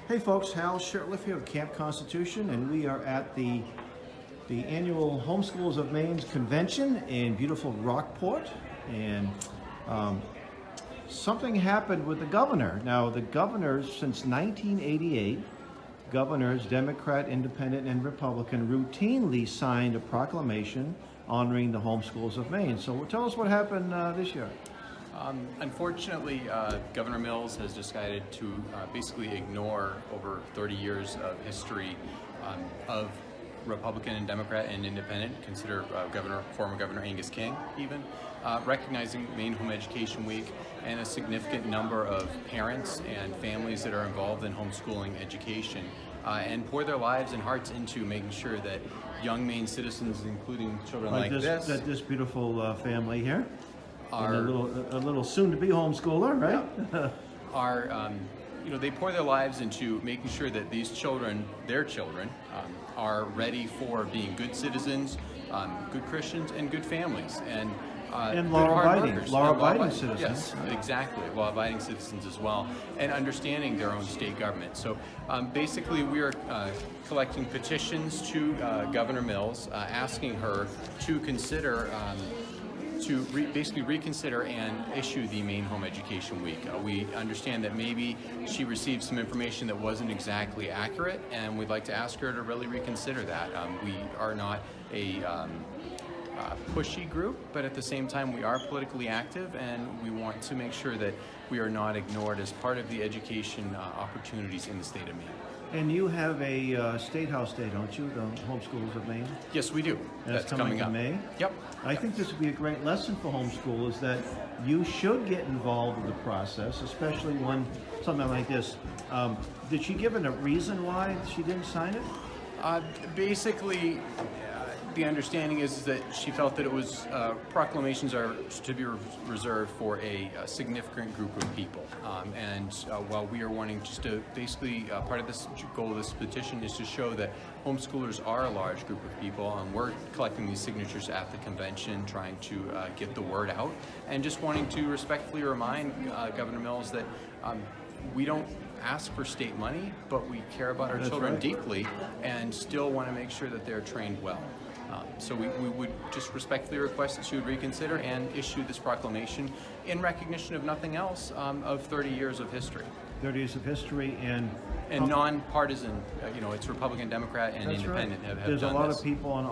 Hey folks, Shurtleff here of Camp Constitution, and we are at the annual Homeschoolers of Maine's convention in beautiful Rockport, and something happened with the governor. Now, the governors, since 1988, governors, Democrat, Independent, and Republican, routinely signed a proclamation honoring the Homeschoolers of Maine. So tell us what happened this year. Unfortunately, Governor Mills has decided to basically ignore over 30 years of history of Republican and Democrat and Independent, consider former Governor Angus King even, recognizing Maine Home Education Week and a significant number of parents and families that are involved in homeschooling education and pour their lives and hearts into making sure that young Maine citizens, including children like this beautiful family here. Are a little soon-to-be homeschooler, right? Are they pour their lives into making sure that these children, their children, are ready for being good citizens, good Christians, and good families, and law-abiding citizens. Yes, exactly, law-abiding citizens as well, and understanding their own state government. So basically, we are collecting petitions to Governor Mills, asking her to consider. Basically reconsider and issue the Maine Home Education Week. We understand that maybe she received some information that wasn't exactly accurate, and we'd like to ask her to really reconsider that. We are not a pushy group, but at the same time we are politically active, and we want to make sure that we are not ignored as part of the education opportunities in the state of Maine. And you have a State House Day, don't you, the Homeschoolers of Maine? Yes, we do. That's coming up in May? Yep. I think this would be a great lesson for homeschoolers, that you should get involved in the process, especially when something like this. Did she give it a reason why she didn't sign it? Basically, the understanding is that she felt that it was proclamations are to be reserved for a significant group of people, and while we are wanting just to basically part of this goal of this petition is to show that homeschoolers are a large group of people, and we're collecting these signatures at the convention, trying to get the word out, and just wanting to respectfully remind Governor Mills that we don't ask for state money, but we care about our children deeply, and still want to make sure that they're trained well. So we would just respectfully request that she would reconsider and issue this proclamation in recognition of nothing else of 30 years of history. 30 years of history and nonpartisan, it's Republican, Democrat, and Independent have There's done a lot this. of people on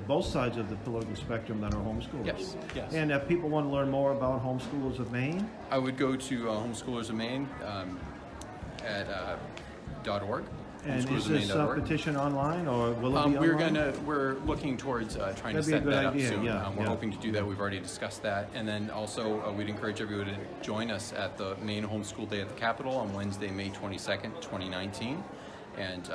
both sides of the political spectrum that are homeschoolers. Yes. And if people want to learn more about Homeschoolers of Maine? I would go to Homeschoolers of Maine at .org. And is this petition online, or will it be online? We're looking towards trying to set that up soon. We're hoping to do that. We've already discussed that. And then also we'd encourage everyone to join us at the Maine Homeschool Day at the Capitol on Wednesday, May 22nd, 2019. And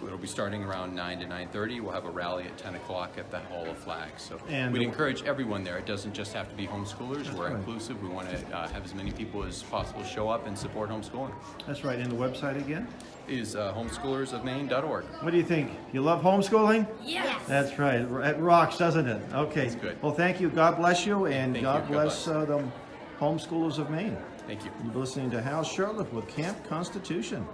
it'll be starting around 9 to 9:30. We'll have a rally at 10 o'clock at the Hall of Flags. So we'd encourage everyone there. It doesn't just have to be homeschoolers. We're inclusive. We want to have as many people as possible show up and support homeschooling. That's right. And the website again? Is homeschoolersofmaine.org. What do you think? You love homeschooling? Yes. That's right. It rocks, doesn't it? Okay. That's good. Well, thank you. God bless you, and God bless the Homeschoolers of Maine. Thank you. You're listening to Shurtleff with Camp Constitution.